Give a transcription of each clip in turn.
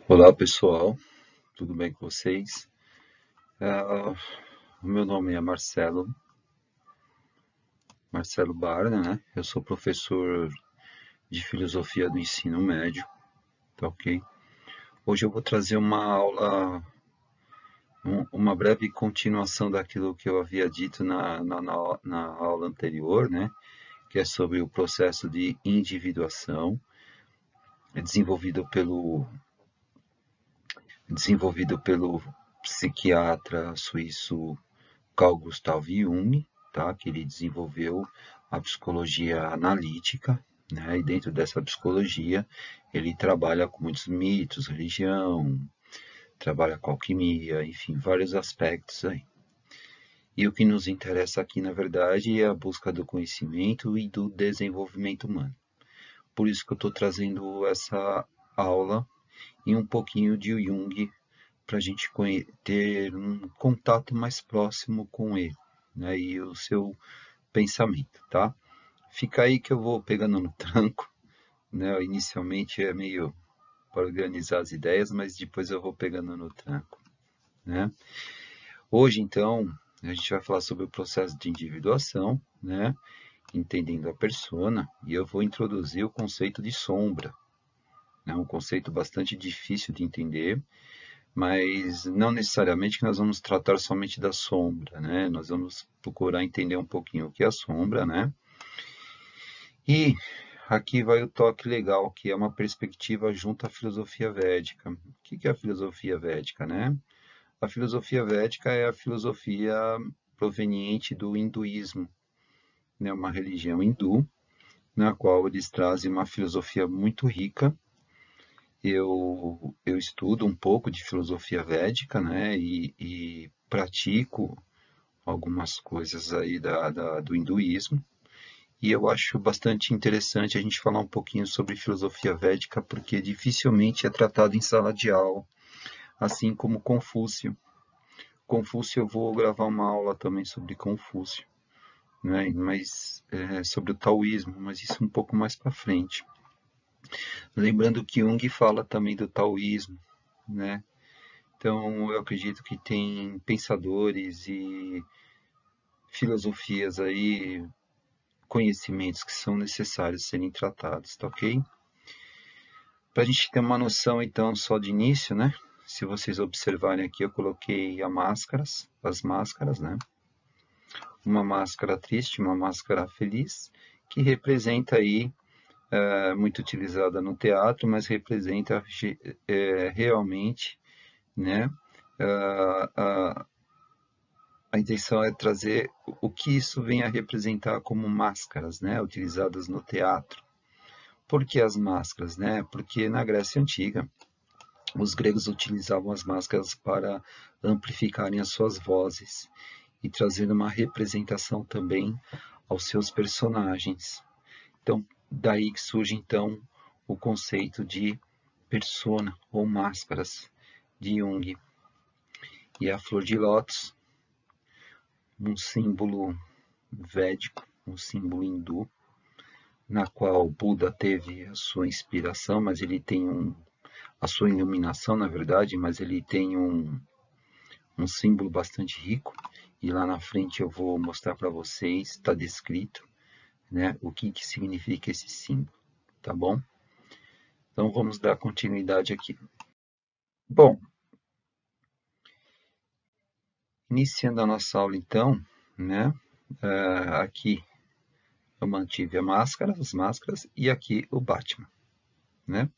Olá pessoal, tudo bem com vocês? O meu nome é Marcelo Barna, né? Eu sou professor de filosofia do ensino médio, tá ok? Hoje eu vou trazer uma aula, uma breve continuação daquilo que eu havia dito na aula anterior, né? Que é sobre o processo de individuação, desenvolvido pelo psiquiatra suíço Carl Gustav Jung, tá? Que ele desenvolveu a psicologia analítica, né? E dentro dessa psicologia ele trabalha com muitos mitos, religião, trabalha com alquimia, enfim, vários aspectos aí. E o que nos interessa aqui, na verdade, é a busca do conhecimento e do desenvolvimento humano. Por isso que eu estou trazendo essa aula e um pouquinho de Jung para a gente ter um contato mais próximo com ele, né, e o seu pensamento, tá? Fica aí que eu vou pegando no tranco, né? Inicialmente é meio para organizar as ideias, mas depois eu vou pegando no tranco, né? Hoje, então, a gente vai falar sobre o processo de individuação, né? Entendendo a persona, e eu vou introduzir o conceito de sombra, né? Um conceito bastante difícil de entender, mas não necessariamente que nós vamos tratar somente da sombra, né? Nós vamos procurar entender um pouquinho o que é a sombra, né? E aqui vai o toque legal, que é uma perspectiva junto à filosofia védica. O que é a filosofia védica, né? A filosofia védica é a filosofia proveniente do hinduísmo, né? Uma religião hindu, na qual eles trazem uma filosofia muito rica. Eu estudo um pouco de filosofia védica, né? E pratico algumas coisas aí do hinduísmo. E eu acho bastante interessante a gente falar um pouquinho sobre filosofia védica, porque dificilmente é tratado em sala de aula, assim como Confúcio. Confúcio, eu vou gravar uma aula também sobre Confúcio, né? Mas sobre o taoísmo, mas isso um pouco mais para frente. Lembrando que Jung fala também do taoísmo, né? Então, eu acredito que tem pensadores e filosofias aí, conhecimentos que são necessários serem tratados, tá ok? Para a gente ter uma noção, então, só de início, né? Se vocês observarem aqui, eu coloquei as máscaras, né? Uma máscara triste, uma máscara feliz, que representa aí, muito utilizada no teatro, mas representa realmente, né? A intenção é trazer o que isso vem a representar como máscaras, né? Utilizadas no teatro. Por que as máscaras, né? Porque na Grécia Antiga, os gregos utilizavam as máscaras para amplificarem as suas vozes e trazer uma representação também aos seus personagens. Então, daí que surge então o conceito de persona ou máscaras de Jung. E a flor de lótus, um símbolo védico, um símbolo hindu, na qual Buda teve a sua inspiração, mas ele tem a sua iluminação, na verdade, mas ele tem um símbolo bastante rico, e lá na frente eu vou mostrar para vocês, está descrito, né, o que significa esse símbolo, tá bom? Então vamos dar continuidade aqui. Bom, iniciando a nossa aula então, né, aqui eu mantive as máscaras, e aqui o Batman, né?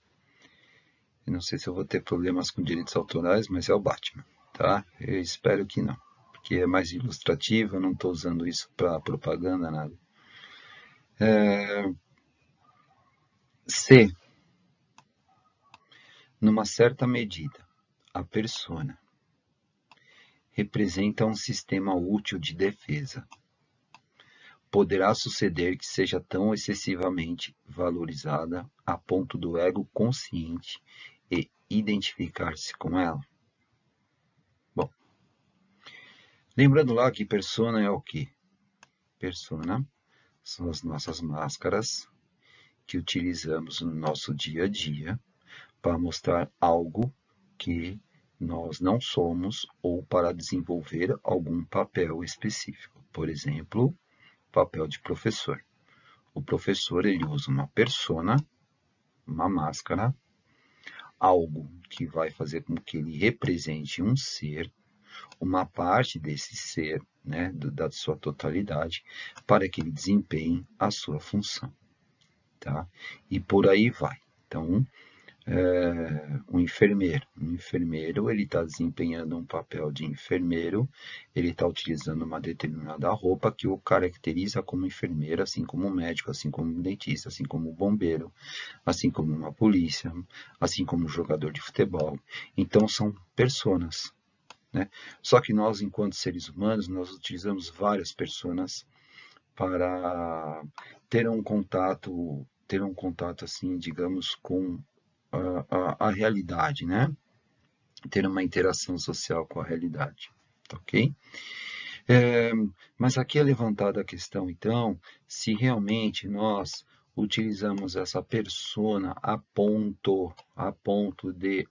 Eu não sei se eu vou ter problemas com direitos autorais, mas é o Batman, tá? Eu espero que não, porque é mais ilustrativo, eu não estou usando isso para propaganda, nada. C. Numa certa medida, a persona representa um sistema útil de defesa. Poderá suceder que seja tão excessivamente valorizada a ponto do ego consciente e identificar-se com ela? Bom, lembrando lá que persona é o quê? Persona são as nossas máscaras que utilizamos no nosso dia a dia para mostrar algo que nós não somos ou para desenvolver algum papel específico. Por exemplo, papel de professor. O professor ele usa uma persona, uma máscara, algo que vai fazer com que ele represente um ser, uma parte desse ser, né, da sua totalidade, para que ele desempenhe a sua função, tá? E por aí vai. Então, um enfermeiro ele está desempenhando um papel de enfermeiro, ele está utilizando uma determinada roupa que o caracteriza como enfermeiro, assim como um médico, assim como um dentista, assim como um bombeiro, assim como uma polícia, assim como um jogador de futebol. Então são personas, né? Só que nós, enquanto seres humanos, nós utilizamos várias personas para ter um contato assim, digamos, com a realidade, né? Ter uma interação social com a realidade, ok? Mas aqui é levantada a questão, então, se realmente nós utilizamos essa persona a ponto de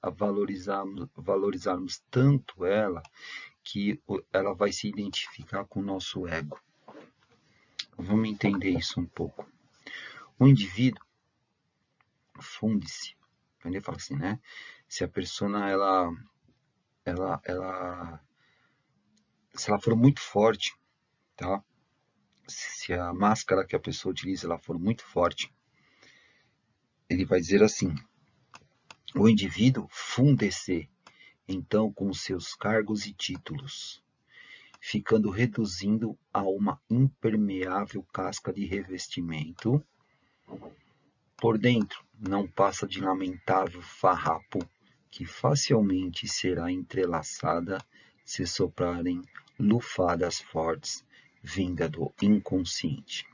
valorizarmos tanto ela, que ela vai se identificar com o nosso ego. Vamos entender isso um pouco. O indivíduo funde-se, ele fala assim, né? Se a persona se ela for muito forte, tá? Se a máscara que a pessoa utiliza ela for muito forte, ele vai dizer assim: o indivíduo funde-se então com seus cargos e títulos, ficando reduzindo a uma impermeável casca de revestimento. Por dentro não passa de lamentável farrapo que facilmente será entrelaçada se soprarem lufadas fortes vinda do inconsciente.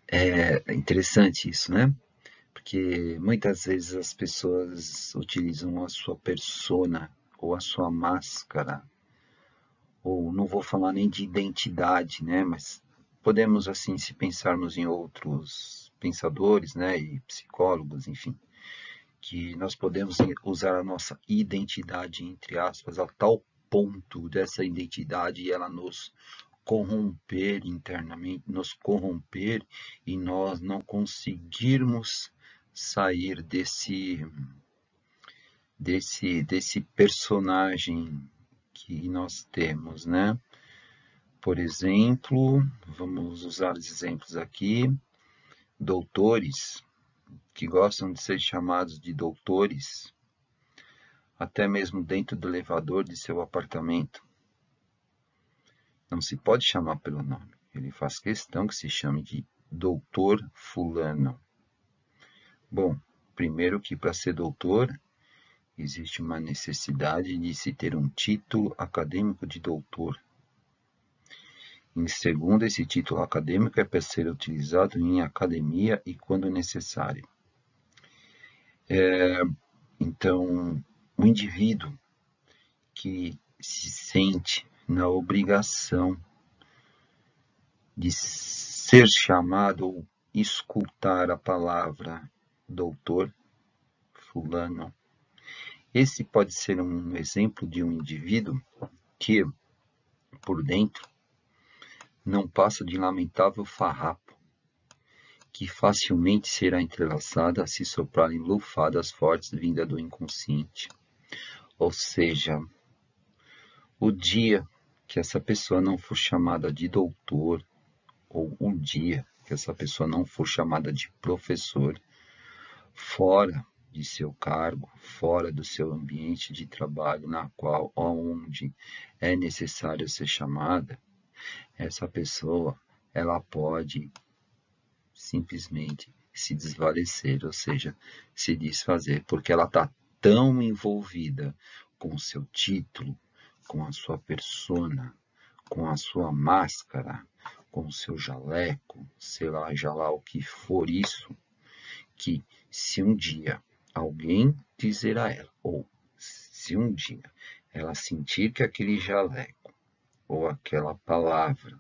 É interessante isso, né? Porque muitas vezes as pessoas utilizam a sua persona ou a sua máscara, ou não vou falar nem de identidade, né? Mas podemos, assim, se pensarmos em outros pensadores, né? E psicólogos, enfim, que nós podemos usar a nossa identidade, entre aspas, a tal ponto dessa identidade ela nos corromper internamente, nos corromper e nós não conseguirmos sair desse personagem que nós temos, né? Por exemplo, vamos usar os exemplos aqui, doutores que gostam de ser chamados de doutores, até mesmo dentro do elevador de seu apartamento. Não se pode chamar pelo nome. Ele faz questão que se chame de doutor fulano. Bom, primeiro que para ser doutor, existe uma necessidade de se ter um título acadêmico de doutor. Em segundo, esse título acadêmico é para ser utilizado em academia e quando necessário. Então, o indivíduo que se sente na obrigação de ser chamado ou escutar a palavra doutor fulano, esse pode ser um exemplo de um indivíduo que, por dentro, não passa de lamentável farrapo, que facilmente será entrelaçada a se soprarem lufadas fortes vinda do inconsciente. Ou seja, o dia que essa pessoa não for chamada de doutor, ou o dia que essa pessoa não for chamada de professor, fora de seu cargo, fora do seu ambiente de trabalho, na qual, onde é necessário ser chamada, essa pessoa, ela pode simplesmente se desvanecer, ou seja, se desfazer, porque ela está tão envolvida com o seu título, com a sua persona, com a sua máscara, com o seu jaleco, sei lá, já lá o que for isso, que se um dia alguém dizer a ela, ou se um dia ela sentir que aquele jaleco ou aquela palavra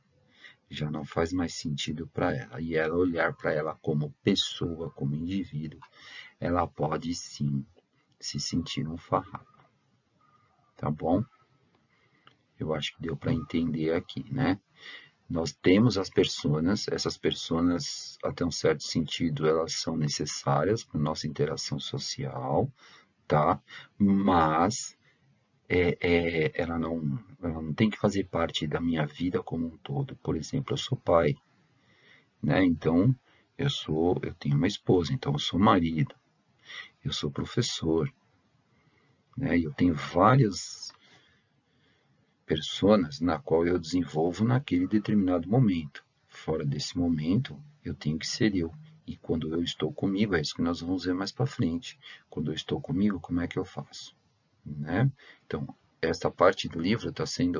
já não faz mais sentido para ela, e ela olhar para ela como pessoa, como indivíduo, ela pode sim se sentir um farrapo, tá bom? Eu acho que deu para entender aqui, né? Nós temos as personas, essas personas, até um certo sentido, elas são necessárias para nossa interação social, tá? Mas ela não tem que fazer parte da minha vida como um todo. Por exemplo, eu sou pai, né? Então, eu tenho uma esposa, então eu sou marido, eu sou professor, né? E eu tenho várias personas na qual eu desenvolvo naquele determinado momento. Fora desse momento, eu tenho que ser eu. E quando eu estou comigo, é isso que nós vamos ver mais para frente. Quando eu estou comigo, como é que eu faço? Né? Então, essa parte do livro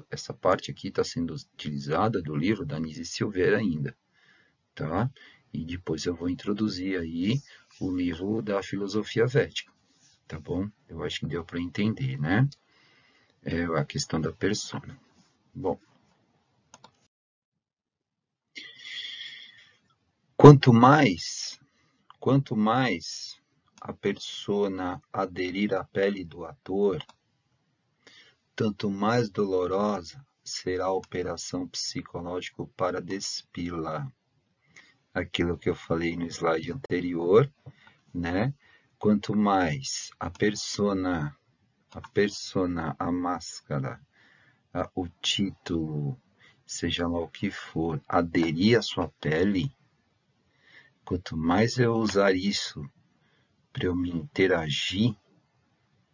essa parte aqui está sendo utilizada do livro da Anísia Silveira ainda, tá? E depois eu vou introduzir aí o livro da filosofia védica, tá bom? Eu acho que deu para entender, né? É a questão da persona. Bom, quanto mais a persona aderir à pele do ator, tanto mais dolorosa será a operação psicológica para despila. Aquilo que eu falei no slide anterior, né? Quanto mais a persona, a máscara, o título, seja lá o que for, aderir à sua pele, quanto mais eu usar isso para eu me interagir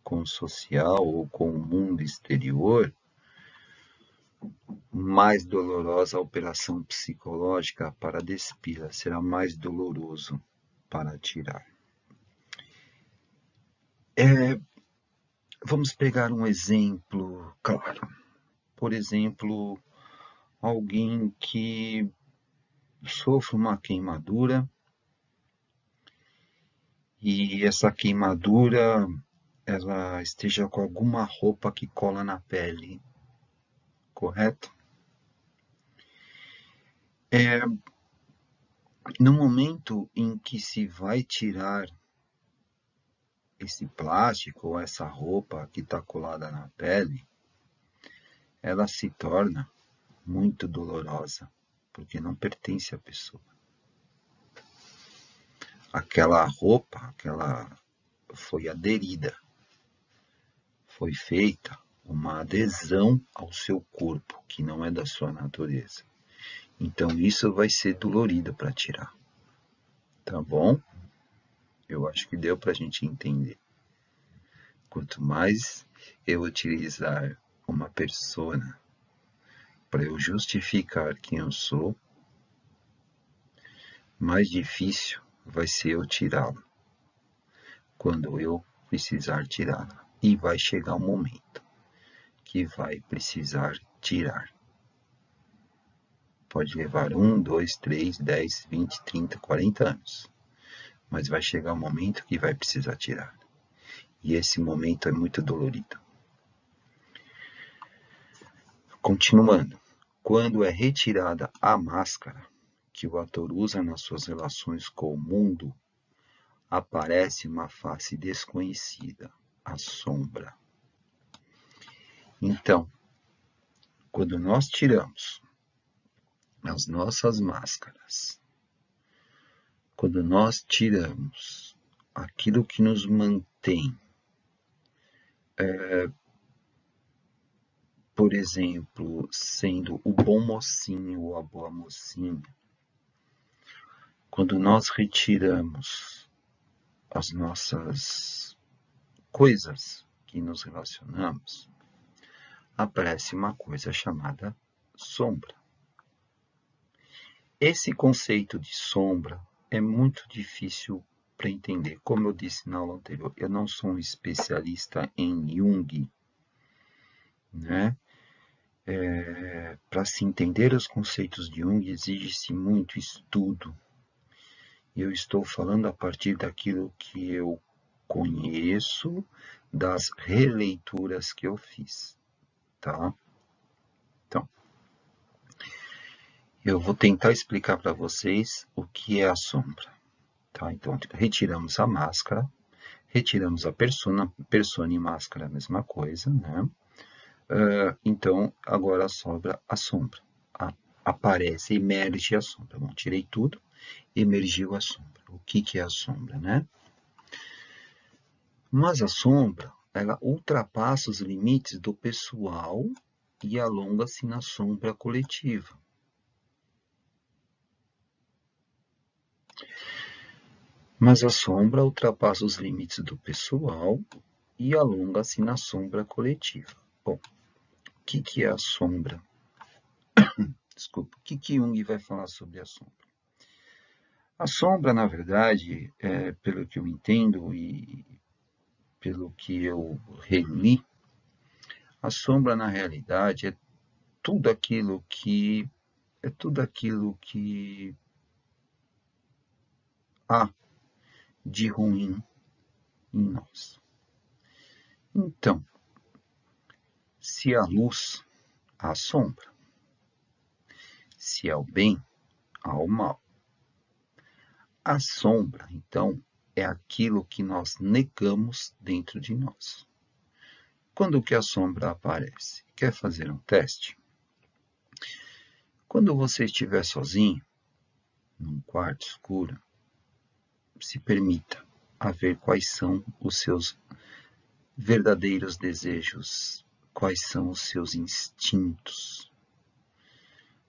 com o social ou com o mundo exterior, mais dolorosa a operação psicológica para despila, será mais doloroso para tirar. Vamos pegar um exemplo claro. Por exemplo, alguém que sofre uma queimadura e essa queimadura ela esteja com alguma roupa que cola na pele, correto? No momento em que se vai tirar esse plástico ou essa roupa que está colada na pele, ela se torna muito dolorosa, porque não pertence à pessoa. Aquela roupa, foi aderida, foi feita uma adesão ao seu corpo, que não é da sua natureza. Então isso vai ser dolorido para tirar, tá bom? Eu acho que deu para a gente entender. Quanto mais eu utilizar uma persona para eu justificar quem eu sou, mais difícil vai ser eu tirá-la quando eu precisar tirá-la. E vai chegar um momento que vai precisar tirar. Pode levar 1, 2, 3, 10, 20, 30, 40 anos. Mas vai chegar um momento que vai precisar tirar. E esse momento é muito dolorido. Continuando. Quando é retirada a máscara que o ator usa nas suas relações com o mundo, aparece uma face desconhecida, a sombra. Então, quando nós tiramos as nossas máscaras, quando nós tiramos aquilo que nos mantém, por exemplo, sendo o bom mocinho ou a boa mocinha, quando nós retiramos as nossas coisas que nos relacionamos, aparece uma coisa chamada sombra. Esse conceito de sombra é muito difícil para entender. Como eu disse na aula anterior, eu não sou um especialista em Jung, né? Para se entender os conceitos de Jung, exige-se muito estudo. Eu estou falando a partir daquilo que eu conheço, das releituras que eu fiz, tá? Então, eu vou tentar explicar para vocês o que é a sombra. Tá? Então, retiramos a máscara, retiramos a persona e máscara, a mesma coisa, né? Então, agora sobra a sombra. Aparece, emerge a sombra. Bom, tirei tudo, emergiu a sombra. O que é a sombra, né? Mas a sombra, ela ultrapassa os limites do pessoal e alonga-se na sombra coletiva. Mas a sombra ultrapassa os limites do pessoal e alonga-se na sombra coletiva. Bom, o que é a sombra? Desculpa, o que Jung vai falar sobre a sombra? A sombra, na verdade, pelo que eu entendo e pelo que eu reli, a sombra, na realidade, é tudo aquilo que há de ruim em nós. Então, se há luz, há sombra. Se há o bem, há o mal. A sombra, então, é aquilo que nós negamos dentro de nós. Quando que a sombra aparece? Quer fazer um teste? Quando você estiver sozinho, num quarto escuro, se permita a ver quais são os seus verdadeiros desejos, quais são os seus instintos.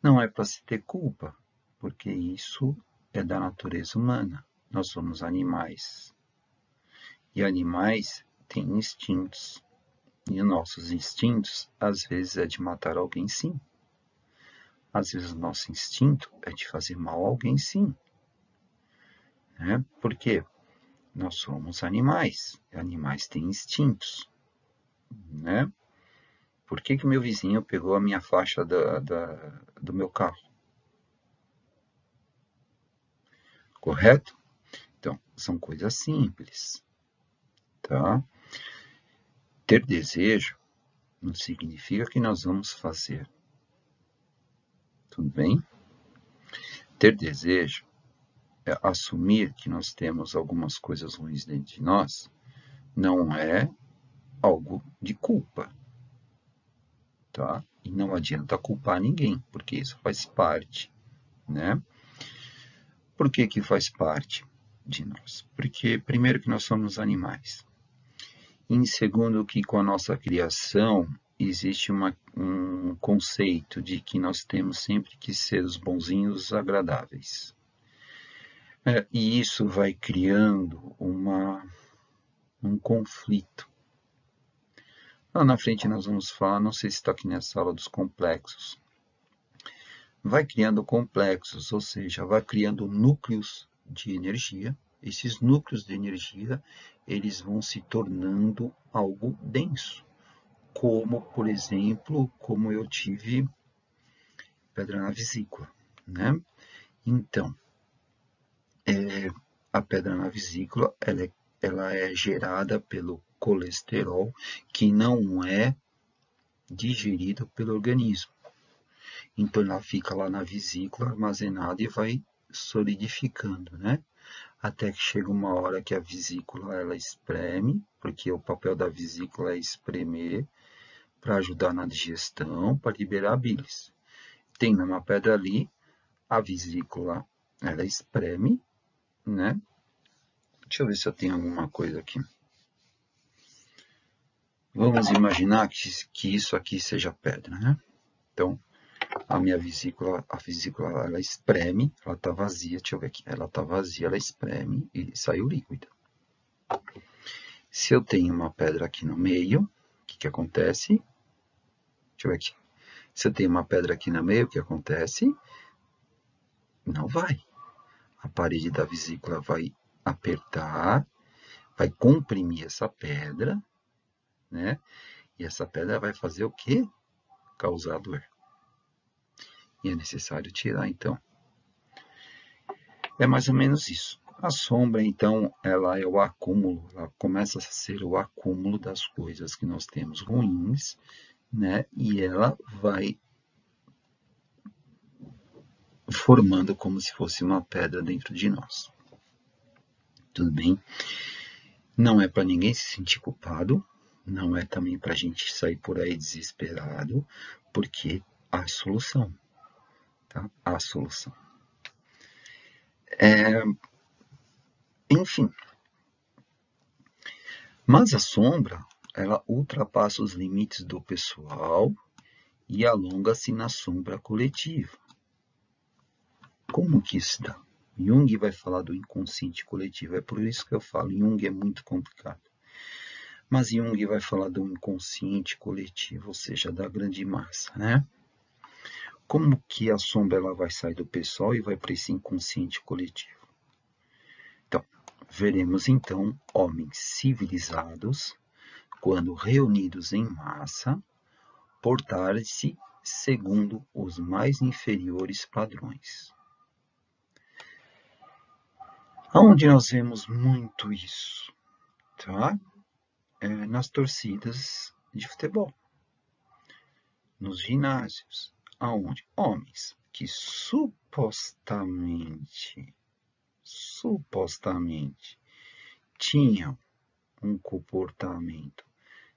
Não é para se ter culpa, porque isso é da natureza humana. Nós somos animais. E animais têm instintos. E nossos instintos, às vezes, é de matar alguém, sim. Às vezes, o nosso instinto é de fazer mal a alguém, sim. Né? Por quê? Nós somos animais. Animais têm instintos. Né? Por que meu vizinho pegou a minha faixa do meu carro? Correto? Então, são coisas simples. Tá? Ter desejo não significa que nós vamos fazer. Tudo bem? Ter desejo é assumir que nós temos algumas coisas ruins dentro de nós, não é algo de culpa. Tá? E não adianta culpar ninguém, porque isso faz parte, né? Por que faz parte de nós? Porque, primeiro, que nós somos animais. E, em segundo, que com a nossa criação existe um conceito de que nós temos sempre que ser os bonzinhos agradáveis. E isso vai criando um conflito. Lá na frente nós vamos falar, não sei se está aqui nessa aula dos complexos. Vai criando complexos, ou seja, vai criando núcleos de energia. Esses núcleos de energia, eles vão se tornando algo denso. Como, por exemplo, como eu tive pedra na vesícula, né? Então, a pedra na vesícula, ela é gerada pelo colesterol que não é digerido pelo organismo. Então, ela fica lá na vesícula armazenada e vai solidificando, né? Até que chega uma hora que a vesícula ela espreme, porque o papel da vesícula é espremer para ajudar na digestão, para liberar bilis. Tem uma pedra ali, a vesícula ela espreme, né? Deixa eu ver se eu tenho alguma coisa aqui. Vamos imaginar que isso aqui seja pedra, né? Então, a vesícula ela espreme, ela está vazia, deixa eu ver aqui, ela está vazia, ela espreme e saiu líquido. Se eu tenho uma pedra aqui no meio, o que acontece? Deixa eu ver aqui. Se eu tenho uma pedra aqui no meio, o que acontece? Não vai. A parede da vesícula vai apertar, vai comprimir essa pedra, né? E essa pedra vai fazer o quê? Causar dor. E é necessário tirar, então. É mais ou menos isso. A sombra, então, ela é o acúmulo, ela começa a ser o acúmulo das coisas que nós temos ruins, né? E ela vai formando como se fosse uma pedra dentro de nós. Tudo bem? Não é para ninguém se sentir culpado, não é também para a gente sair por aí desesperado, porque há solução, tá? Há solução. Enfim, mas a sombra, ela ultrapassa os limites do pessoal e alonga-se na sombra coletiva. Como que isso dá? Jung vai falar do inconsciente coletivo, é por isso que eu falo, Jung é muito complicado. Mas Jung vai falar do inconsciente coletivo, ou seja, da grande massa, né? Como que a sombra ela vai sair do pessoal e vai para esse inconsciente coletivo? Então, veremos então homens civilizados, quando reunidos em massa, portar-se segundo os mais inferiores padrões. Aonde nós vemos muito isso, tá? Nas torcidas de futebol, nos ginásios, aonde homens que supostamente tinham um comportamento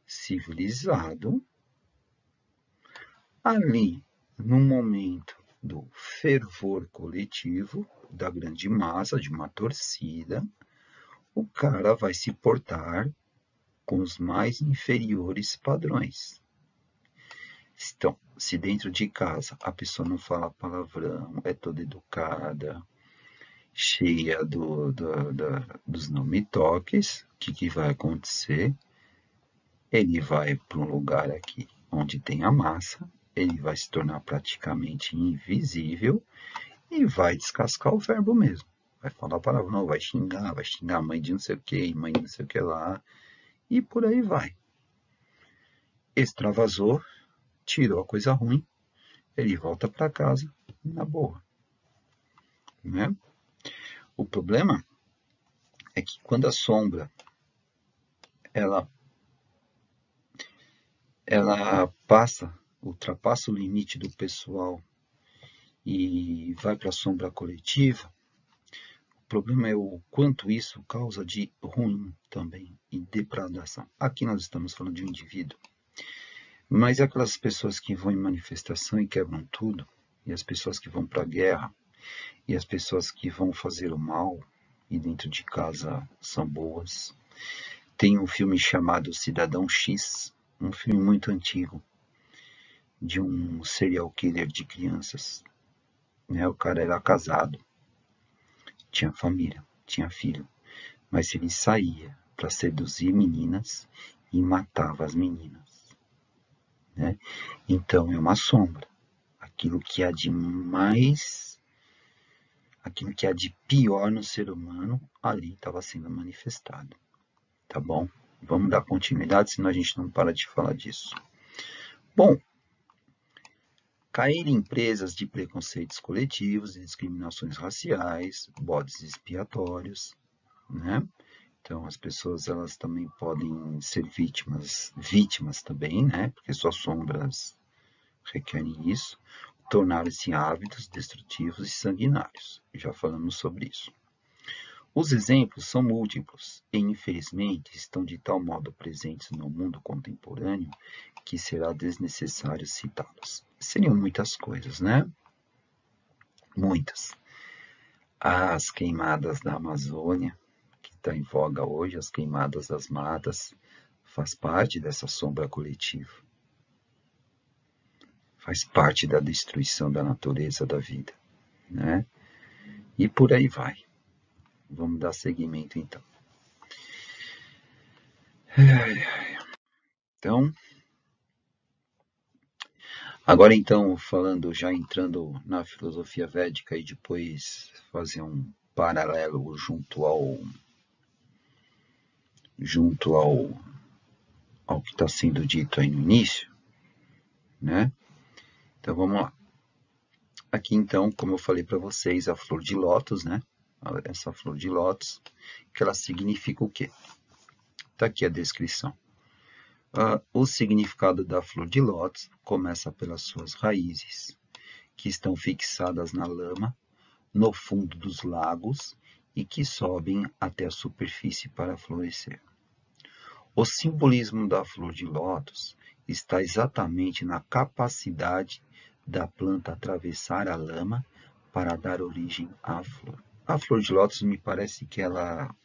civilizado, ali, no momento do fervor coletivo, da grande massa, de uma torcida, o cara vai se portar com os mais inferiores padrões. Então, se dentro de casa a pessoa não fala palavrão, é toda educada, cheia dos não me toques, o que vai acontecer? Ele vai para um lugar aqui onde tem a massa, ele vai se tornar praticamente invisível e vai descascar o verbo mesmo. Vai falar palavrão, vai xingar a mãe de não sei o que, mãe de não sei o que lá, e por aí vai. Extravasou, tirou a coisa ruim, ele volta para casa na boa. Né? O problema é que quando a sombra ela ultrapassa o limite do pessoal e vai para a sombra coletiva, o problema é o quanto isso causa de ruim também e depradação. Aqui nós estamos falando de um indivíduo, mas aquelas pessoas que vão em manifestação e quebram tudo, e as pessoas que vão para a guerra, e as pessoas que vão fazer o mal e dentro de casa são boas. Tem um filme chamado Cidadão X, um filme muito antigo, de um serial killer de crianças. O cara era casado, tinha família, tinha filho, mas ele saía para seduzir meninas e matava as meninas. Né? Então é uma sombra. Aquilo que há de mais, aquilo que há de pior no ser humano, ali estava sendo manifestado. Tá bom? Vamos dar continuidade, senão a gente não para de falar disso. Bom, cair em presas de preconceitos coletivos e discriminações raciais, bodes expiatórios, né? Então, as pessoas elas também podem ser vítimas também, né? Porque suas sombras requerem isso, tornarem-se hábitos destrutivos e sanguinários. Já falamos sobre isso. Os exemplos são múltiplos e, infelizmente, estão de tal modo presentes no mundo contemporâneo que será desnecessário citá-los. Seriam muitas coisas, né? Muitas. As queimadas da Amazônia, que está em voga hoje, as queimadas das matas, faz parte dessa sombra coletiva. Faz parte da destruição da natureza da vida, né? E por aí vai. Vamos dar seguimento, então. Então, agora então, falando, já entrando na filosofia védica e depois fazer um paralelo junto ao que está sendo dito aí no início, né? Então, vamos lá. Aqui, então, como eu falei para vocês, a flor de lótus, né? Essa flor de lótus, que ela significa o quê? Está aqui a descrição. O significado da flor de lótus começa pelas suas raízes, que estão fixadas na lama, no fundo dos lagos e que sobem até a superfície para florescer. O simbolismo da flor de lótus está exatamente na capacidade da planta atravessar a lama para dar origem à flor. A flor de lótus me parece que ela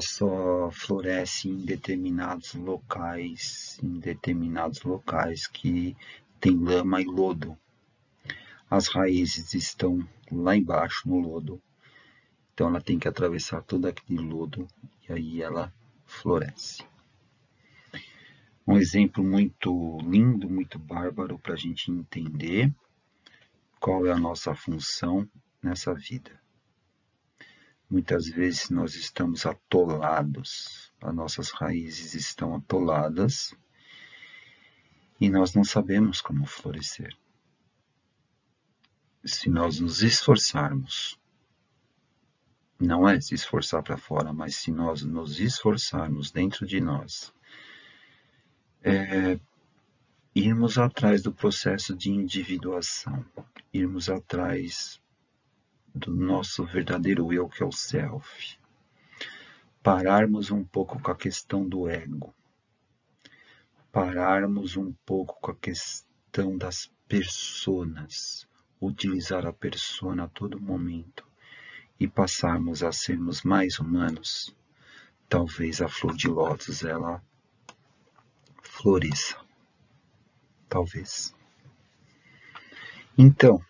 só floresce em determinados locais que tem lama e lodo. As raízes estão lá embaixo no lodo, então ela tem que atravessar todo aquele lodo e aí ela floresce. Um exemplo muito lindo, muito bárbaro para a gente entender qual é a nossa função nessa vida. Muitas vezes nós estamos atolados, as nossas raízes estão atoladas e nós não sabemos como florescer. Se nós nos esforçarmos, não é se esforçar para fora, mas se nós nos esforçarmos dentro de nós, irmos atrás do processo de individuação, irmos atrás do nosso verdadeiro eu, que é o self, pararmos um pouco com a questão do ego, pararmos um pouco com a questão das personas, utilizar a persona a todo momento e passarmos a sermos mais humanos, talvez a flor de lótus ela floresça. Talvez. Então,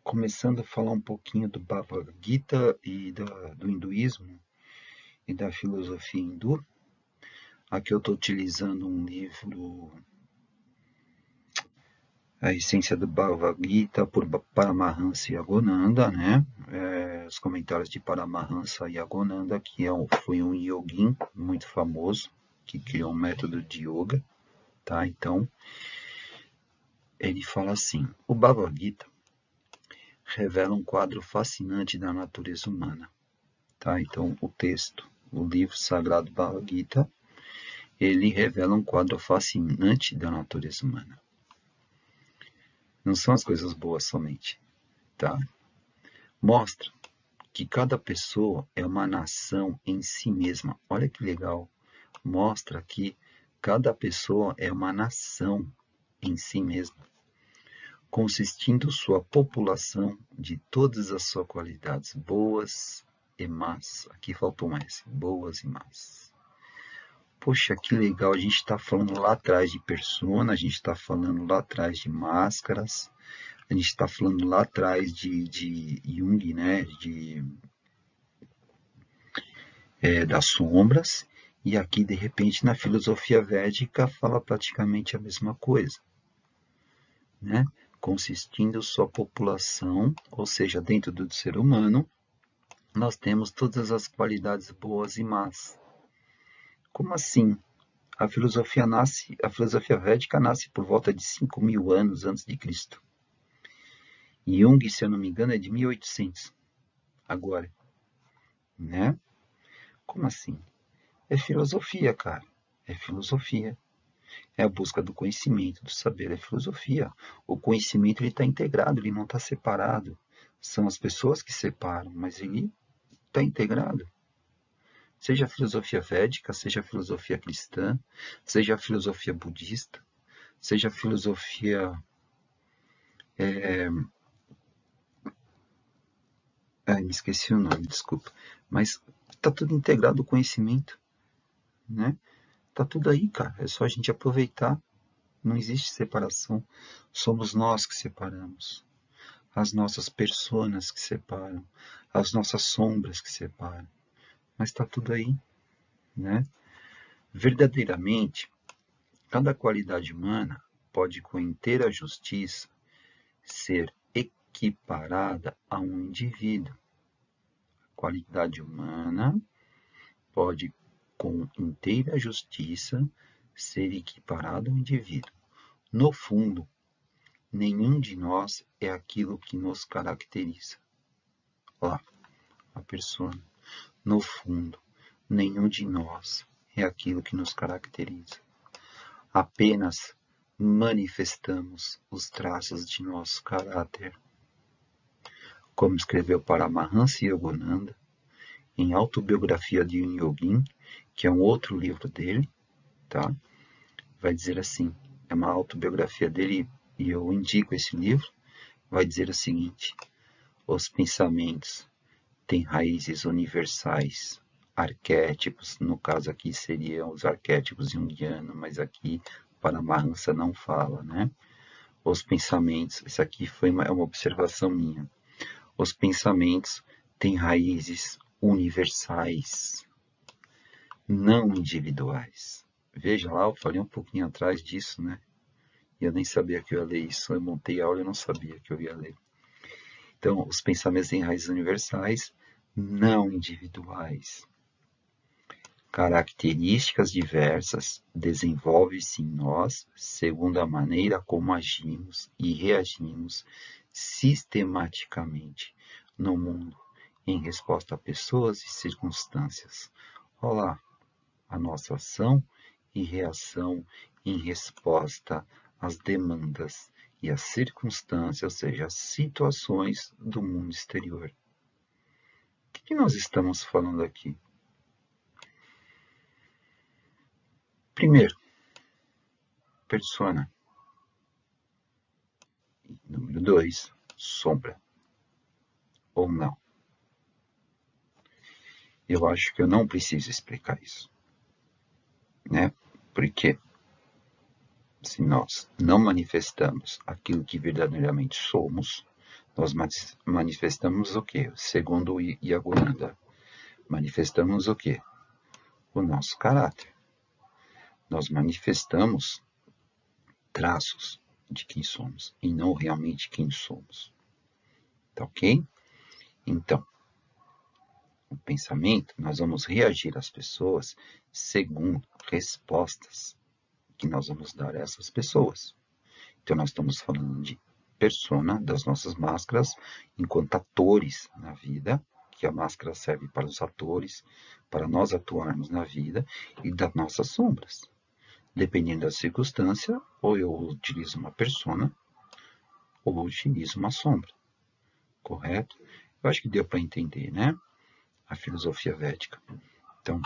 começando a falar um pouquinho do Bhagavad Gita e do hinduísmo e da filosofia hindu, aqui eu estou utilizando um livro, A Essência do Bhagavad Gita, por Paramahansa Yogananda, né? Os comentários de Paramahansa Yogananda, que foi um yogin muito famoso, que criou um método de yoga, tá? Então, ele fala assim: o Bhagavad Gita revela um quadro fascinante da natureza humana, tá? Então, o livro sagrado Bhagavad Gita, ele revela um quadro fascinante da natureza humana. Não são as coisas boas somente, tá? Mostra que cada pessoa é uma nação em si mesma. Olha que legal. Mostra que cada pessoa é uma nação em si mesma, consistindo sua população de todas as suas qualidades, boas e más. Aqui faltou mais, boas e más. Poxa, que legal, a gente está falando lá atrás de persona, a gente está falando lá atrás de máscaras, a gente está falando lá atrás de Jung, né, das sombras, e aqui, de repente, na filosofia védica, fala praticamente a mesma coisa, né? Consistindo sua população, ou seja, dentro do ser humano, nós temos todas as qualidades boas e más. Como assim? A filosofia védica nasce por volta de 5.000 anos antes de Cristo. E Jung, se eu não me engano, é de 1800. Agora, né? Como assim? É filosofia, cara. É filosofia. É a busca do conhecimento, do saber, é filosofia. O conhecimento está integrado, ele não está separado. São as pessoas que separam, mas ele está integrado. Seja a filosofia védica, seja a filosofia cristã, seja a filosofia budista, seja a filosofia... me esqueci o nome, desculpa. Mas está tudo integrado o conhecimento, né? Tá tudo aí, cara. É só a gente aproveitar. Não existe separação. Somos nós que separamos. As nossas personas que separam. As nossas sombras que separam. Mas tá tudo aí, né? Verdadeiramente, cada qualidade humana pode, com inteira justiça, ser equiparada a um indivíduo. A qualidade humana pode, com inteira justiça, ser equiparado ao indivíduo. No fundo, nenhum de nós é aquilo que nos caracteriza. Lá, a persona. No fundo, nenhum de nós é aquilo que nos caracteriza. Apenas manifestamos os traços de nosso caráter. como escreveu Paramahansa Yogananda, em Autobiografia de um Yogin, que é um outro livro dele, tá? Vai dizer assim, é uma autobiografia dele e eu indico esse livro, vai dizer o seguinte: os pensamentos têm raízes universais, arquétipos, no caso aqui seriam os arquétipos junguianos, mas aqui Paramahansa não fala, né? Os pensamentos, isso aqui é uma observação minha, os pensamentos têm raízes universais, não individuais. Veja lá, eu falei um pouquinho atrás disso, né? E eu nem sabia que eu ia ler isso. Eu montei a aula e eu não sabia que eu ia ler. Então, os pensamentos têm raízes universais, não individuais. Características diversas desenvolvem-se em nós segundo a maneira como agimos e reagimos sistematicamente no mundo em resposta a pessoas e circunstâncias. Olá, a nossa ação e reação em resposta às demandas e às circunstâncias, ou seja, às situações do mundo exterior. O que nós estamos falando aqui? Primeiro, persona. Número 2, sombra. Ou não. Eu acho que eu não preciso explicar isso, né? Porque se nós não manifestamos aquilo que verdadeiramente somos, nós manifestamos o quê? Segundo Yogananda, manifestamos o quê? O nosso caráter. Nós manifestamos traços de quem somos e não realmente quem somos. Tá ok? Então, o pensamento, nós vamos reagir às pessoas segundo respostas que nós vamos dar a essas pessoas. Então, nós estamos falando de persona, das nossas máscaras, enquanto atores na vida, que a máscara serve para os atores, para nós atuarmos na vida, e das nossas sombras. Dependendo da circunstância, ou eu utilizo uma persona, ou eu utilizo uma sombra. Correto? Eu acho que deu para entender, né? A filosofia védica. Então,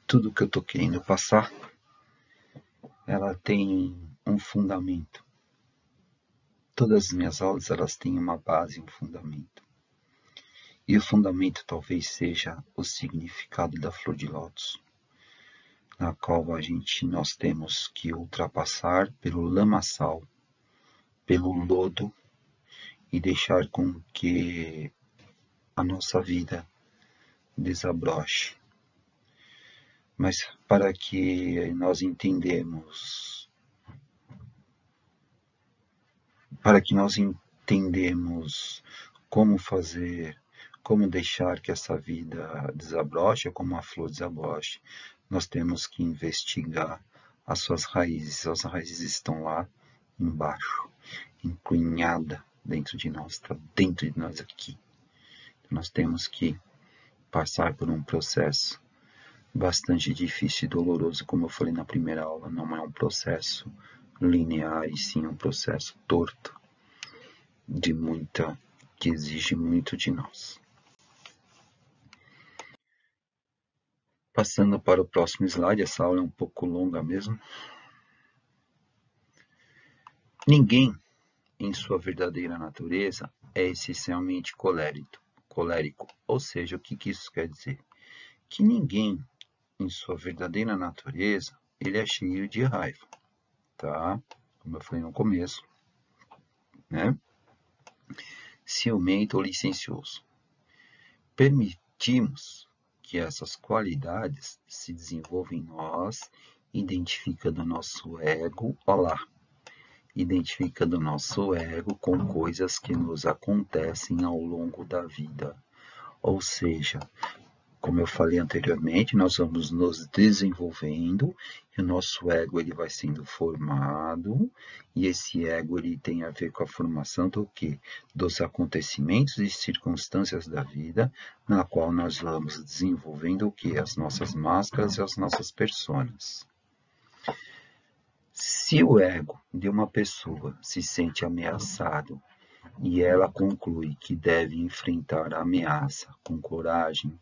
tudo que eu estou querendo passar, ela tem um fundamento. Todas as minhas aulas, elas têm uma base, um fundamento. E o fundamento talvez seja o significado da flor de lótus, na qual nós temos que ultrapassar pelo lamaçal, pelo lodo, e deixar com que a nossa vida desabroche. Mas para que nós entendemos como fazer, como deixar que essa vida desabroche, como a flor desabroche, nós temos que investigar as suas raízes. As raízes estão lá embaixo, encunhada dentro de nós, está dentro de nós aqui. Nós temos que passar por um processo bastante difícil e doloroso, como eu falei na primeira aula. Não é um processo linear, e sim um processo torto, que exige muito de nós. Passando para o próximo slide, essa aula é um pouco longa mesmo. Ninguém, em sua verdadeira natureza, é essencialmente colérico. Ou seja, o que isso quer dizer? Que ninguém, em sua verdadeira natureza, ele é cheio de raiva, tá? Como eu falei no começo, né? Ciumento ou licencioso. Permitimos que essas qualidades se desenvolvam em nós, identificando o nosso ego, identificando o nosso ego com coisas que nos acontecem ao longo da vida. Ou seja, como eu falei anteriormente, nós vamos nos desenvolvendo e o nosso ego ele vai sendo formado, e esse ego ele tem a ver com a formação do quê? Dos acontecimentos e circunstâncias da vida, na qual nós vamos desenvolvendo o quê? As nossas máscaras e as nossas personas. Se o ego de uma pessoa se sente ameaçado e ela conclui que deve enfrentar a ameaça com coragem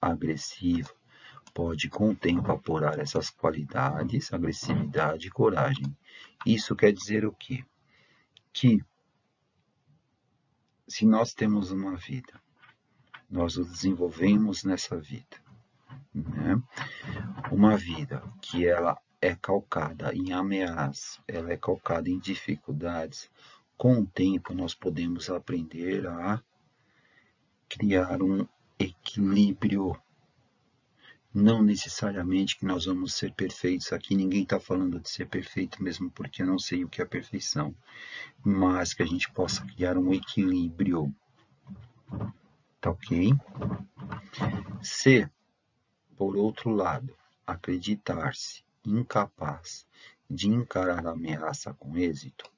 agressiva, pode com o tempo apurar essas qualidades, agressividade e coragem. Isso quer dizer o quê? Que se nós temos uma vida, nós nos desenvolvemos nessa vida, né? Uma vida que ela é calcada em ameaças, ela é calcada em dificuldades, com o tempo nós podemos aprender a criar um equilíbrio. Não necessariamente que nós vamos ser perfeitos. Aqui ninguém está falando de ser perfeito mesmo, porque eu não sei o que é perfeição. Mas que a gente possa criar um equilíbrio. Tá ok? Se, por outro lado, acreditar-se incapaz de encarar a ameaça com êxito,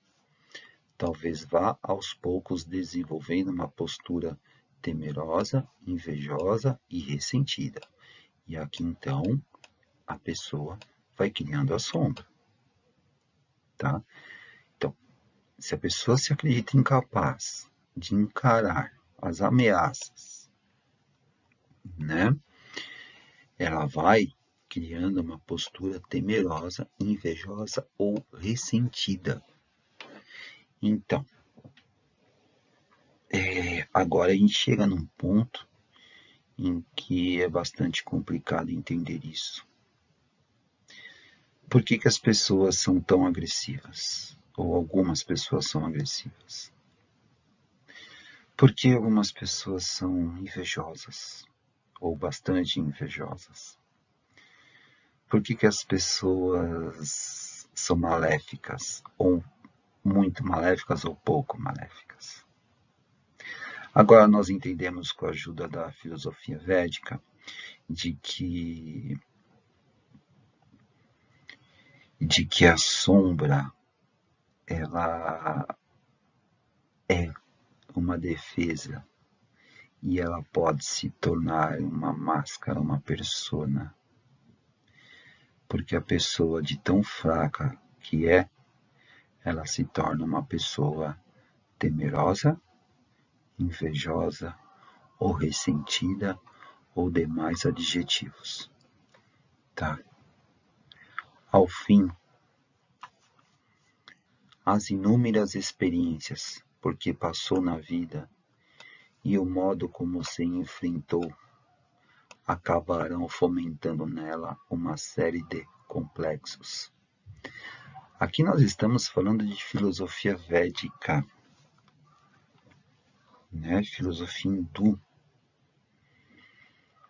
talvez vá aos poucos desenvolvendo uma postura temerosa, invejosa e ressentida. E aqui então a pessoa vai criando a sombra, tá? Então, se a pessoa se acredita incapaz de encarar as ameaças, né? Ela vai criando uma postura temerosa, invejosa ou ressentida. Então, agora a gente chega num ponto em que é bastante complicado entender isso. Por que as pessoas são tão agressivas? Ou algumas pessoas são agressivas? Por que algumas pessoas são invejosas? Ou bastante invejosas? Por que as pessoas são maléficas? Ou muito maléficas ou pouco maléficas? Agora nós entendemos com a ajuda da filosofia védica de que a sombra ela é uma defesa e ela pode se tornar uma máscara, uma persona, porque a pessoa de tão fraca que é, ela se torna uma pessoa temerosa, invejosa ou ressentida ou demais adjetivos, tá? Ao fim, as inúmeras experiências porque passou na vida e o modo como se enfrentou acabarão fomentando nela uma série de complexos. Aqui nós estamos falando de filosofia védica, né? Filosofia hindu.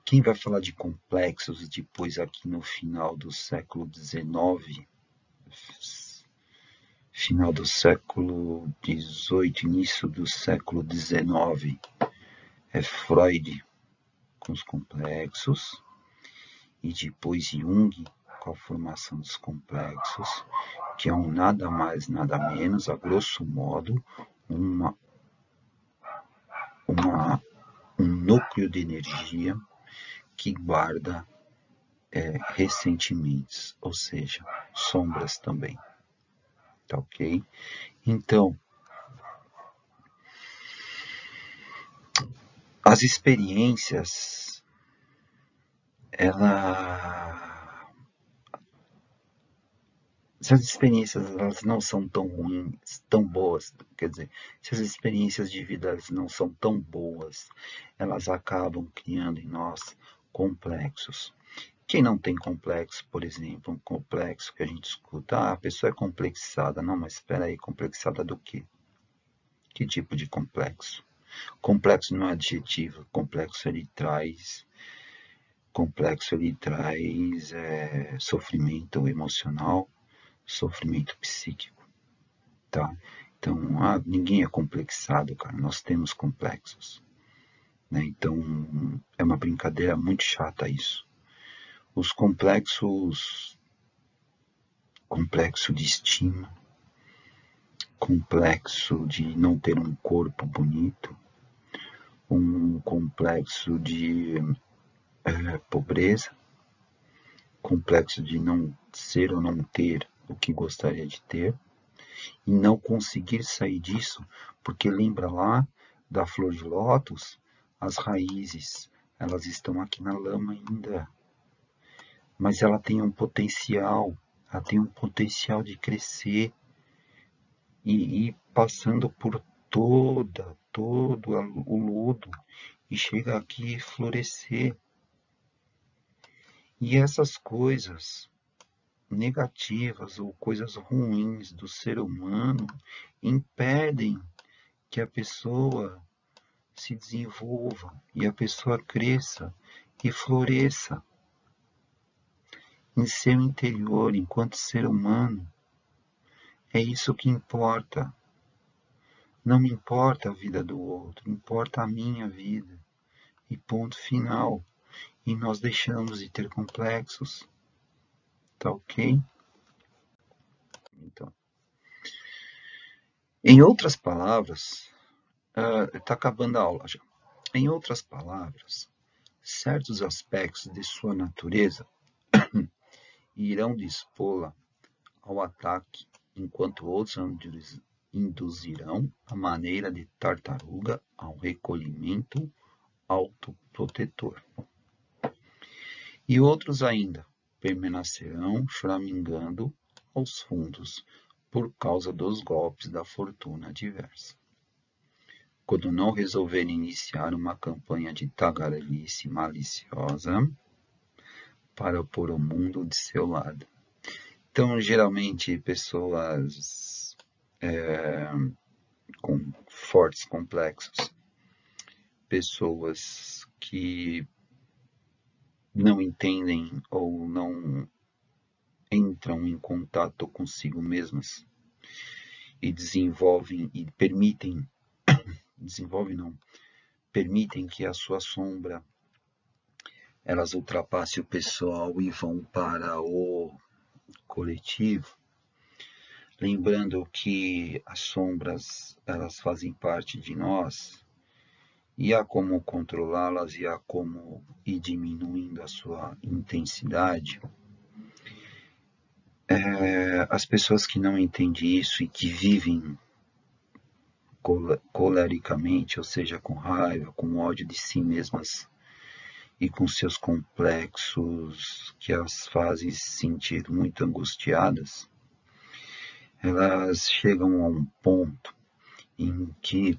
Quem vai falar de complexos depois aqui no final do século XIX, final do século XVIII, início do século XIX, é Freud com os complexos e depois Jung com a formação dos complexos, que é um nada mais, nada menos, a grosso modo, um núcleo de energia que guarda ressentimentos, ou seja, sombras também. Tá ok? Então, as experiências, se as experiências elas não são tão ruins, tão boas, quer dizer, se as experiências de vida elas não são tão boas, elas acabam criando em nós complexos. Quem não tem complexo, por exemplo, um complexo que a gente escuta, a pessoa é complexada. Não, mas espera aí, complexada do quê? Que tipo de complexo? Complexo não é adjetivo, complexo ele traz sofrimento emocional, sofrimento psíquico, tá? Então, ninguém é complexado, cara, nós temos complexos, né? Então, é uma brincadeira muito chata isso. Os complexo de estima, complexo de não ter um corpo bonito, um complexo de pobreza, complexo de não ser ou não ter o que gostaria de ter, e não conseguir sair disso, porque lembra lá da flor de lótus, as raízes, elas estão aqui na lama ainda, mas ela tem um potencial de crescer e ir passando por todo o lodo e chega aqui e florescer. E essas coisas negativas ou coisas ruins do ser humano impedem que a pessoa se desenvolva e a pessoa cresça e floresça em seu interior enquanto ser humano. É isso que importa. Não me importa a vida do outro, importa a minha vida. E ponto final. E nós deixamos de ter complexos. Tá ok? Então, em outras palavras, está acabando a aula já. Em outras palavras, certos aspectos de sua natureza irão dispô-la ao ataque, enquanto outros induzirão a maneira de tartaruga ao recolhimento autoprotetor. E outros ainda permanecerão choramingando aos fundos por causa dos golpes da fortuna adversa. Quando não resolverem iniciar uma campanha de tagarelice maliciosa para pôr o mundo de seu lado. Então, geralmente, pessoas com fortes complexos, pessoas que não entendem ou não entram em contato consigo mesmas e desenvolvem e permitem que a sua sombra elas ultrapassem o pessoal e vão para o coletivo, lembrando que as sombras elas fazem parte de nós e há como controlá-las e há como ir diminuindo a sua intensidade. As pessoas que não entendem isso e que vivem colericamente, ou seja, com raiva, com ódio de si mesmas e com seus complexos que as fazem se sentir muito angustiadas, elas chegam a um ponto em que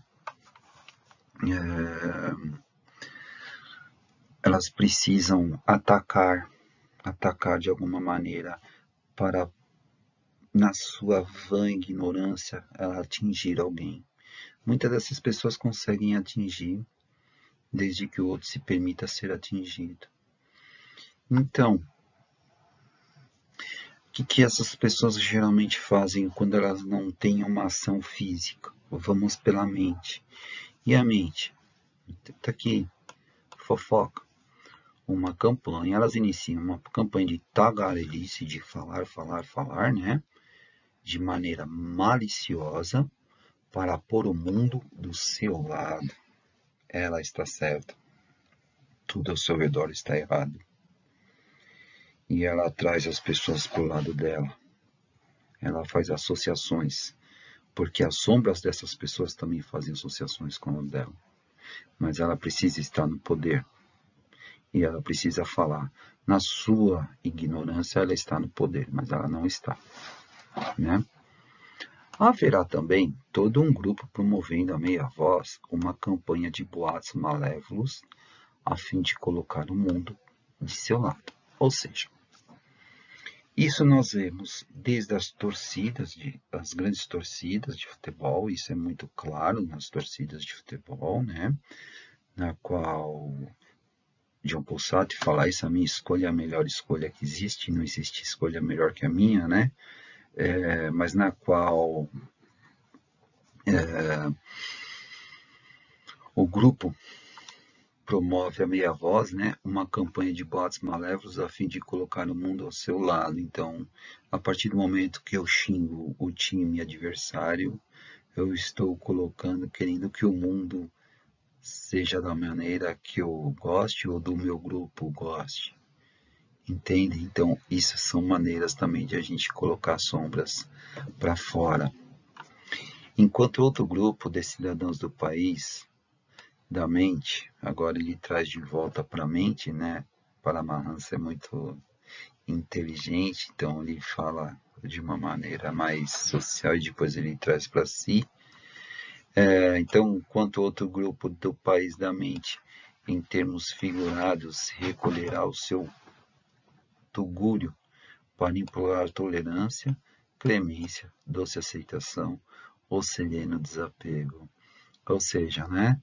elas precisam atacar de alguma maneira para, na sua vã ignorância, ela atingir alguém. Muitas dessas pessoas conseguem atingir, desde que o outro se permita ser atingido. Então, o que essas pessoas geralmente fazem quando elas não têm uma ação física? Vamos pela mente. E a mente? Está aqui, fofoca. Uma campanha, elas iniciam uma campanha de tagarelice, de falar, né? De maneira maliciosa, para pôr o mundo do seu lado. Ela está certa. Tudo ao seu redor está errado. E ela traz as pessoas para o lado dela. Ela faz associações, porque as sombras dessas pessoas também fazem associações com a dela. Mas ela precisa estar no poder. E ela precisa falar. Na sua ignorância, ela está no poder, mas ela não está. Né? Haverá também todo um grupo promovendo a meia voz uma campanha de boatos malévolos a fim de colocar o mundo de seu lado. Ou seja, isso nós vemos desde as grandes torcidas de futebol, isso é muito claro nas torcidas de futebol, né? Na qual John Paul Sartre fala, essa minha escolha é a melhor escolha que existe, não existe escolha melhor que a minha, né? Mas na qual o grupo promove a meia voz, né, uma campanha de boatos malévolos a fim de colocar o mundo ao seu lado. Então, a partir do momento que eu xingo o time adversário, eu estou querendo que o mundo seja da maneira que eu goste ou do meu grupo goste. Entende? Então, isso são maneiras também de a gente colocar sombras para fora. Enquanto outro grupo de cidadãos do país, da mente, agora ele traz de volta para a mente, né? Paramahansa é muito inteligente, então ele fala de uma maneira mais social e depois ele traz para si. Então, enquanto outro grupo do país da mente, em termos figurados, recolherá o seu tugúrio para implorar tolerância, clemência, doce aceitação ou sereno desapego. Ou seja, né,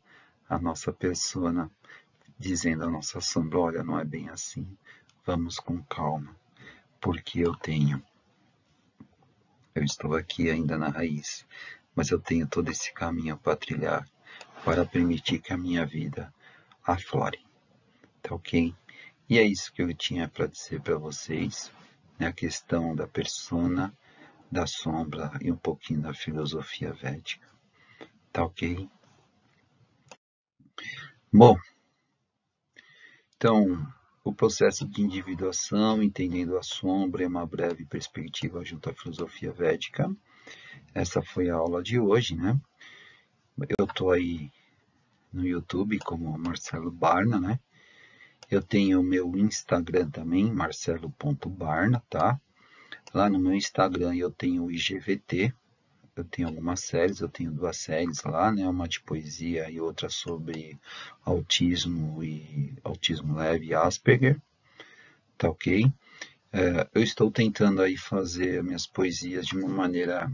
a nossa persona dizendo à nossa sombra, olha, não é bem assim, vamos com calma, porque eu estou aqui ainda na raiz, mas eu tenho todo esse caminho para trilhar, para permitir que a minha vida aflore, tá ok? E é isso que eu tinha para dizer para vocês, né, a questão da persona, da sombra e um pouquinho da filosofia védica, tá ok? Bom, então, o processo de individuação, entendendo a sombra, é uma breve perspectiva junto à filosofia védica. Essa foi a aula de hoje, né? Eu estou aí no YouTube como Marcelo Barna, né? Eu tenho o meu Instagram também, marcelo.barna, tá? Lá no meu Instagram eu tenho o IGVT, eu tenho algumas séries, eu tenho 2 séries lá, né? Uma de poesia e outra sobre autismo leve e Asperger, tá ok? Eu estou tentando aí fazer minhas poesias de uma maneira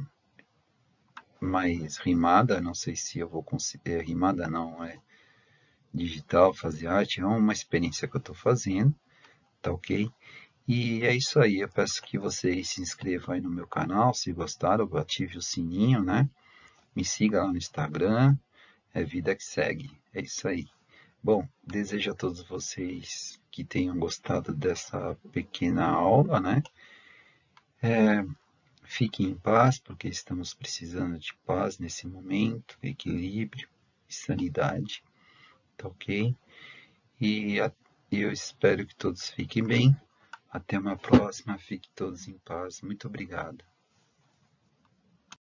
mais rimada, não sei se eu vou conseguir, rimada não, é digital, fazer arte, é uma experiência que eu estou fazendo, tá ok? E é isso aí, eu peço que vocês se inscrevam aí no meu canal, se gostaram, ative o sininho, né? Me siga lá no Instagram, é vida que segue, é isso aí. Bom, desejo a todos vocês que tenham gostado dessa pequena aula, né? Fiquem em paz, porque estamos precisando de paz nesse momento, equilíbrio e sanidade, tá ok? E eu espero que todos fiquem bem. Até uma próxima, fiquem todos em paz. Muito obrigado.